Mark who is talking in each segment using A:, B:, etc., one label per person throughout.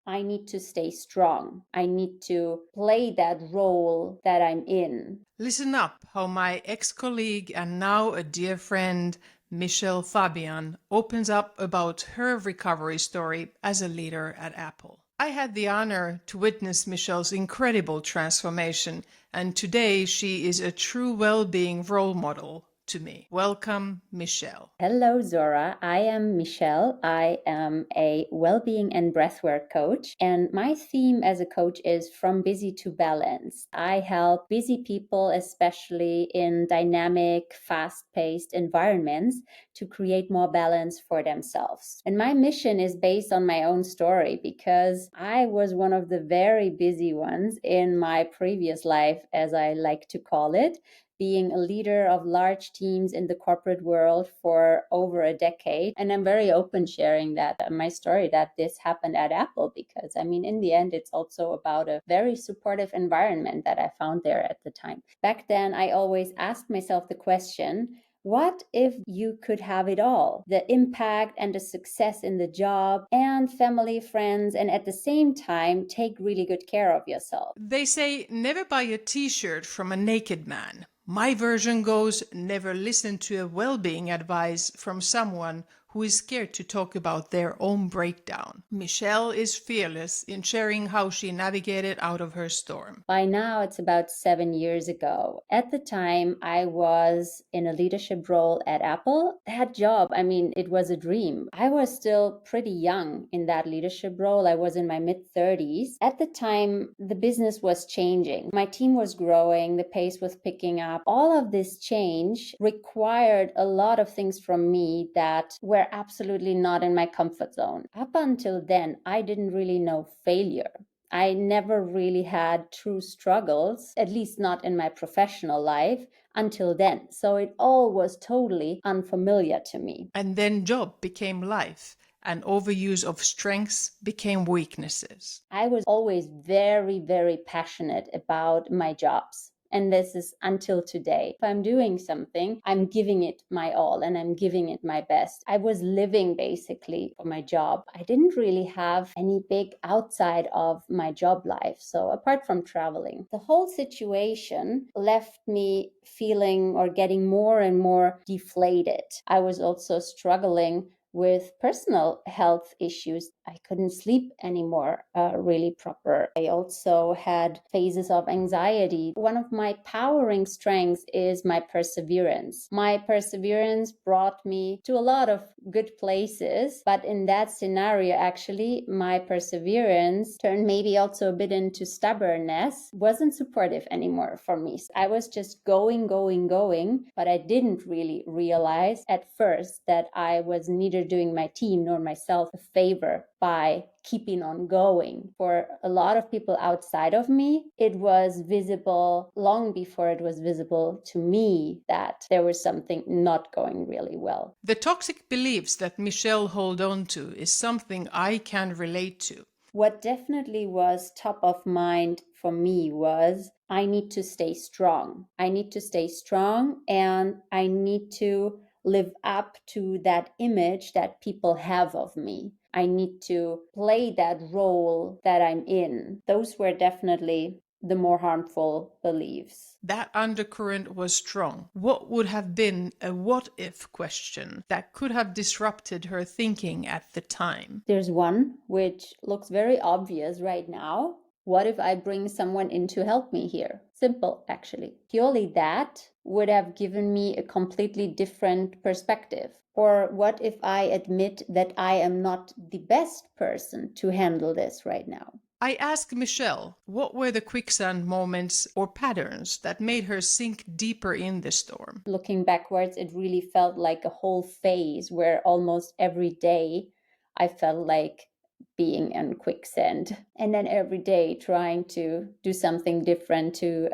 A: I need to stay strong. I need to play that role that I'm in.
B: Listen up how my ex-colleague and now a dear friend, Michèle Fabian, opens up about her recovery story as a leader at Apple. I had the honor to witness Michèle's incredible transformation, and today she is a true well-being role model to me. Welcome, Michèle.
A: Hello, Zora. I am Michèle. I am a well-being and breathwork coach, and my theme as a coach is from busy to balance. I help busy people, especially in dynamic, fast-paced environments, to create more balance for themselves. And my mission is based on my own story because I was one of the very busy ones in my previous life, as I like to call it, being a leader of large teams in the corporate world for over a decade. And I'm very open sharing that my story that this happened at Apple, because I mean, in the end, it's also about a very supportive environment that I found there at the time. Back then, I always asked myself the question, what if you could have it all? The impact and the success in the job and family, friends, and at the same time, take really good care of yourself.
B: They say never buy a t-shirt from a naked man. My version goes, never listen to a well-being advice from someone who is scared to talk about their own breakdown. Michèle is fearless in sharing how she navigated out of her storm.
A: By now, it's about 7 years ago. At the time, I was in a leadership role at Apple. That job, I mean, it was a dream. I was still pretty young in that leadership role. I was in my mid-30s. At the time, the business was changing. My team was growing, the pace was picking up. All of this change required a lot of things from me that were absolutely not in my comfort zone. Up until then, I didn't really know failure. I never really had true struggles, at least not in my professional life until then. So it all was totally unfamiliar to me.
B: And then job became life, and overuse of strengths became weaknesses.
A: I was always very, very passionate about my jobs. And this is until today. If I'm doing something, I'm giving it my all and I'm giving it my best. I was living basically for my job. I didn't really have any big outside of my job life. So apart from traveling, the whole situation left me feeling or getting more and more deflated. I was also struggling with personal health issues. I couldn't sleep anymore really proper. I also had phases of anxiety. One of my powering strengths is my perseverance. My perseverance brought me to a lot of good places, but in that scenario, actually, my perseverance turned maybe also a bit into stubbornness, wasn't supportive anymore for me. I was just going, but I didn't really realize at first that I was neither doing my team nor myself a favor by keeping on going. For a lot of people outside of me, it was visible long before it was visible to me that there was something not going really well.
B: The toxic beliefs that Michèle hold on to is something I can relate to.
A: What definitely was top of mind for me was I need to stay strong. I need to stay strong and I need to live up to that image that people have of me. I need to play that role that I'm in. Those were definitely the more harmful beliefs.
B: That undercurrent was strong. What would have been a what if question that could have disrupted her thinking at the time?
A: There's one which looks very obvious right now. What if I bring someone in to help me here? Simple, actually. Purely that would have given me a completely different perspective. Or what if I admit that I am not the best person to handle this right now?
B: I asked Michèle what were the quicksand moments or patterns that made her sink deeper in the storm.
A: Looking backwards, it really felt like a whole phase where almost every day I felt like being in quicksand, and then every day trying to do something different to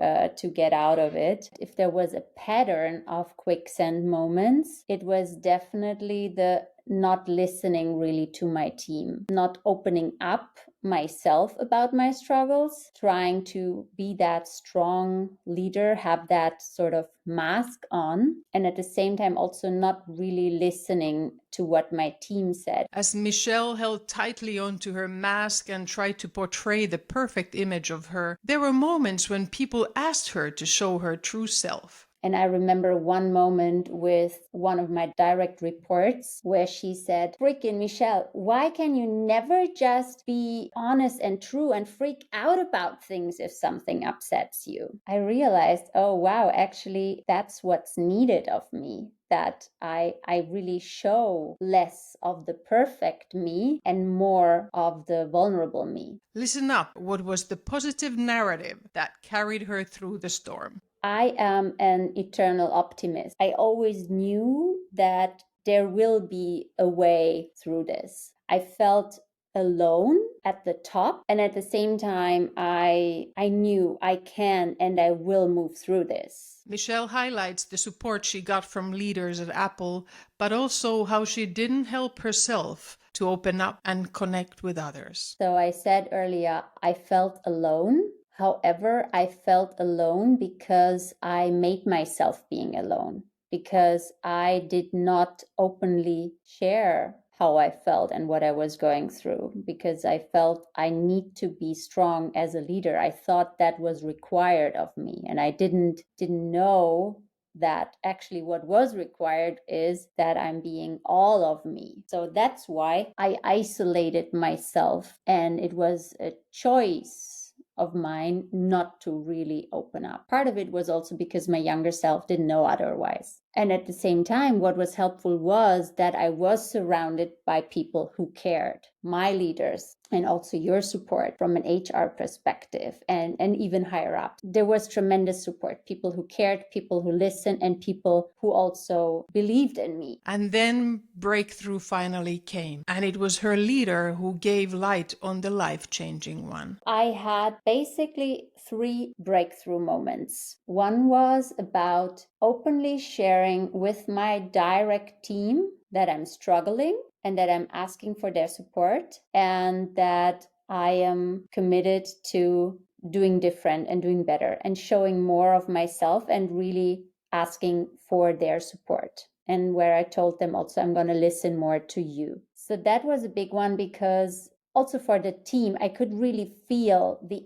A: get out of it. If there was a pattern of quicksand moments, it was definitely the not listening really to my team, not opening up myself about my struggles, trying to be that strong leader, have that sort of mask on, and at the same time also not really listening to what my team said.
B: As Michèle held tightly onto her mask and tried to portray the perfect image of her, there were moments when people asked her to show her true self.
A: And I remember one moment with one of my direct reports where she said, freaking Michèle, why can you never just be honest and true and freak out about things if something upsets you? I realized, oh, wow, actually, that's what's needed of me. That I really show less of the perfect me and more of the vulnerable me.
B: Listen up. What was the positive narrative that carried her through the storm?
A: I am an eternal optimist. I always knew that there will be a way through this. I felt alone at the top, and at the same time I knew I can and I will move through this.
B: Michèle highlights the support she got from leaders at Apple, but also how she didn't help herself to open up and connect with others.
A: So I said earlier, I felt alone. However, I felt alone because I made myself being alone, because I did not openly share how I felt and what I was going through, because I felt I need to be strong as a leader. I thought that was required of me, and I didn't know that actually what was required is that I'm being all of me. So that's why I isolated myself, and it was a choice of mine not to really open up. Part of it was also because my younger self didn't know otherwise. And at the same time, what was helpful was that I was surrounded by people who cared, my leaders, and also your support from an HR perspective and even higher up. There was tremendous support, people who cared, people who listened, and people who also believed in me.
B: And then breakthrough finally came, and it was her leader who gave light on the life-changing one.
A: I had basically 3 breakthrough moments. One was about openly sharing with my direct team that I'm struggling and that I'm asking for their support, and that I am committed to doing different and doing better and showing more of myself and really asking for their support. And where I told them also, I'm going to listen more to you. So that was a big one, because also for the team, I could really feel the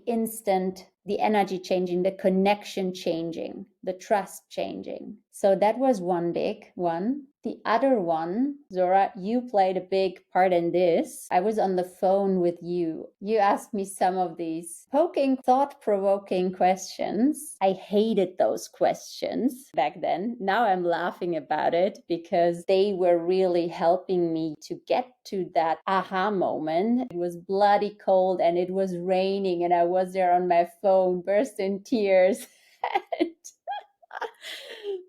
A: energy changing, the connection changing, the trust changing. So that was one big one. The other one, Zora, you played a big part in this. I was on the phone with you. You asked me some of these poking, thought-provoking questions. I hated those questions back then. Now I'm laughing about it because they were really helping me to get to that aha moment. It was bloody cold and it was raining and I was there on my phone, burst in tears.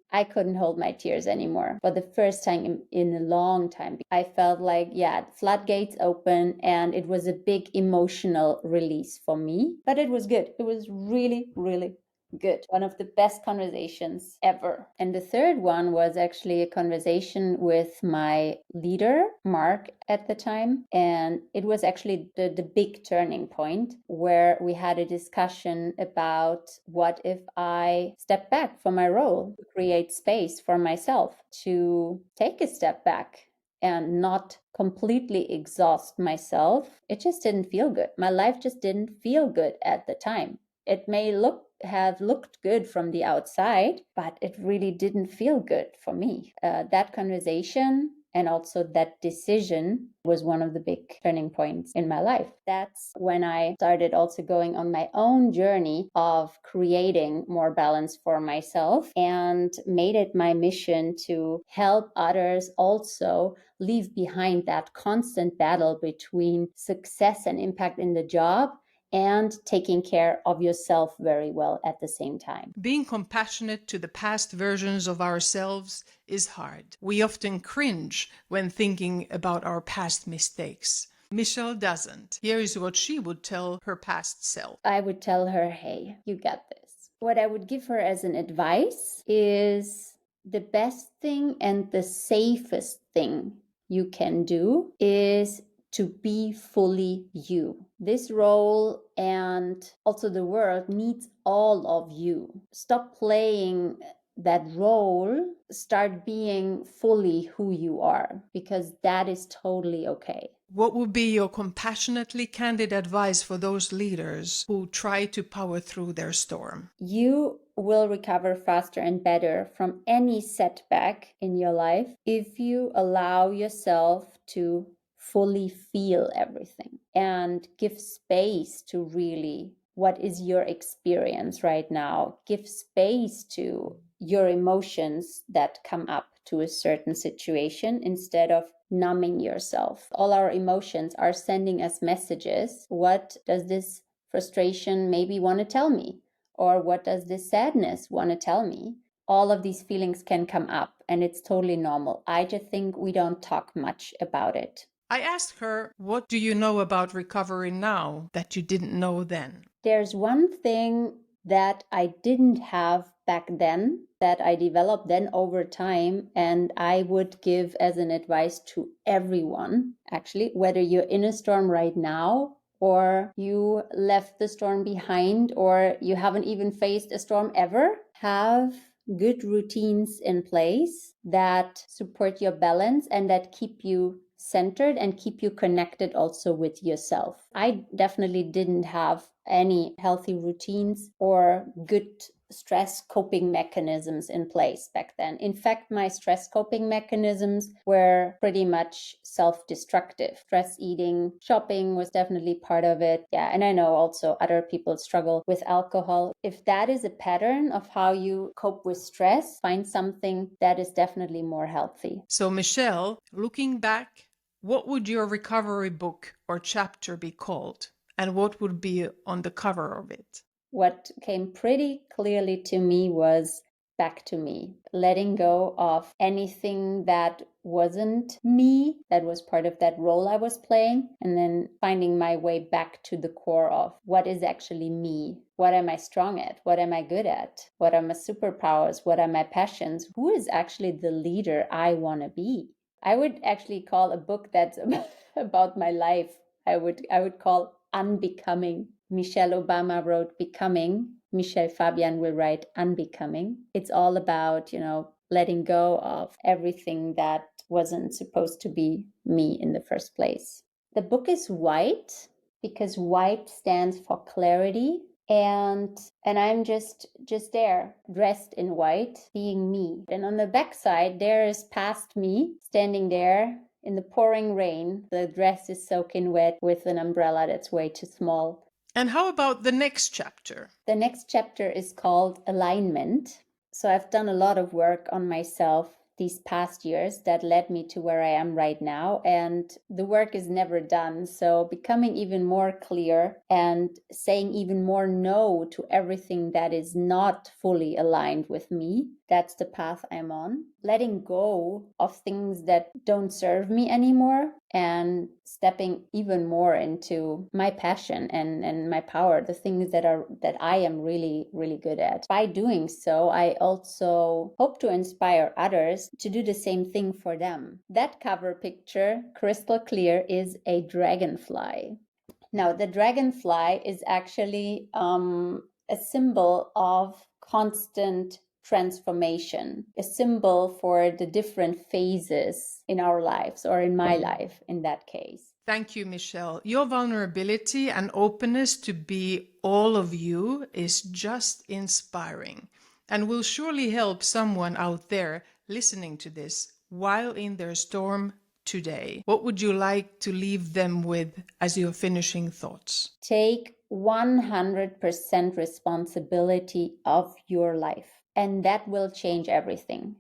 A: I couldn't hold my tears anymore. For the first time in a long time, I felt like, floodgates open, and it was a big emotional release for me. But it was good. It was really, really good. One of the best conversations ever. And the third one was actually a conversation with my leader, Mark, at the time. And it was actually the big turning point where we had a discussion about what if I step back from my role, to create space for myself, to take a step back and not completely exhaust myself. It just didn't feel good. My life just didn't feel good at the time. It may have looked good from the outside, but it really didn't feel good for me. That conversation and also that decision was one of the big turning points in my life. That's when I started also going on my own journey of creating more balance for myself and made it my mission to help others also leave behind that constant battle between success and impact in the job and taking care of yourself very well at the same time.
B: Being compassionate to the past versions of ourselves is hard. We often cringe when thinking about our past mistakes. Michèle doesn't. Here is what she would tell her past self.
A: I would tell her, hey, you got this. What I would give her as an advice is the best thing and the safest thing you can do is to be fully you. This role and also the world needs all of you. Stop playing that role, start being fully who you are, because that is totally okay.
B: What would be your compassionately candid advice for those leaders who try to power through their storm?
A: You will recover faster and better from any setback in your life if you allow yourself to fully feel everything and give space to really what is your experience right now. Give space to your emotions that come up to a certain situation instead of numbing yourself. All our emotions are sending us messages. What does this frustration maybe want to tell me? Or what does this sadness want to tell me? All of these feelings can come up and it's totally normal. I just think we don't talk much about it.
B: I asked her, what do you know about recovery now that you didn't know then?
A: There's one thing that I didn't have back then that I developed then over time, and I would give as an advice to everyone, actually, whether you're in a storm right now or you left the storm behind or you haven't even faced a storm ever, have good routines in place that support your balance and that keep you centered and keep you connected also with yourself. I definitely didn't have any healthy routines or good stress coping mechanisms in place back then. In fact, my stress coping mechanisms were pretty much self-destructive. Stress eating, shopping was definitely part of it. Yeah, and I know also other people struggle with alcohol. If that is a pattern of how you cope with stress, find something that is definitely more healthy.
B: So, Michèle, looking back, what would your recovery book or chapter be called? And what would be on the cover of it?
A: What came pretty clearly to me was back to me, letting go of anything that wasn't me, that was part of that role I was playing, and then finding my way back to the core of what is actually me. What am I strong at? What am I good at? What are my superpowers? What are my passions? Who is actually the leader I want to be? I would actually call a book that's about my life. I would call Unbecoming. Michelle Obama wrote Becoming. Michèle Fabian will write Unbecoming. It's all about, letting go of everything that wasn't supposed to be me in the first place. The book is white because white stands for clarity, and I'm just there, dressed in white, being me. And on the back side there is past me standing there in the pouring rain. The dress is soaking wet with an umbrella that's way too small.
B: And how about the next chapter?
A: The next chapter is called Alignment. So I've done a lot of work on myself these past years that led me to where I am right now. And the work is never done. So becoming even more clear and saying even more no to everything that is not fully aligned with me. That's the path I'm on. Letting go of things that don't serve me anymore and stepping even more into my passion and my power, the things that I am really, really good at. By doing so, I also hope to inspire others to do the same thing for them. That cover picture, crystal clear, is a dragonfly. Now, the dragonfly is actually a symbol of constant transformation, a symbol for the different phases in our lives, or in my life in that case.
B: Thank you, Michèle. Your vulnerability and openness to be all of you is just inspiring and will surely help someone out there listening to this while in their storm today. What would you like to leave them with as your finishing thoughts?
A: Take 100% responsibility of your life, and that will change everything.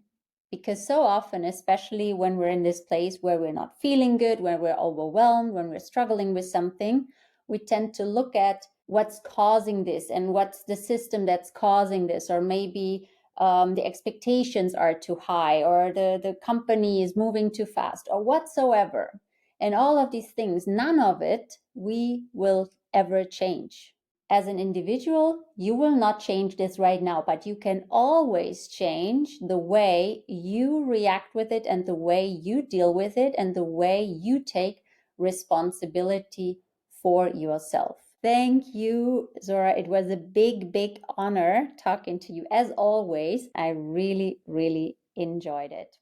A: Because so often, especially when we're in this place where we're not feeling good, when we're overwhelmed, when we're struggling with something, we tend to look at what's causing this and what's the system that's causing this, or maybe the expectations are too high, or the company is moving too fast, or whatsoever. And all of these things, none of it we will ever change. As an individual, you will not change this right now, but you can always change the way you react with it and the way you deal with it and the way you take responsibility for yourself. Thank you, Zora. It was a big, big honor talking to you as always. I really, really enjoyed it.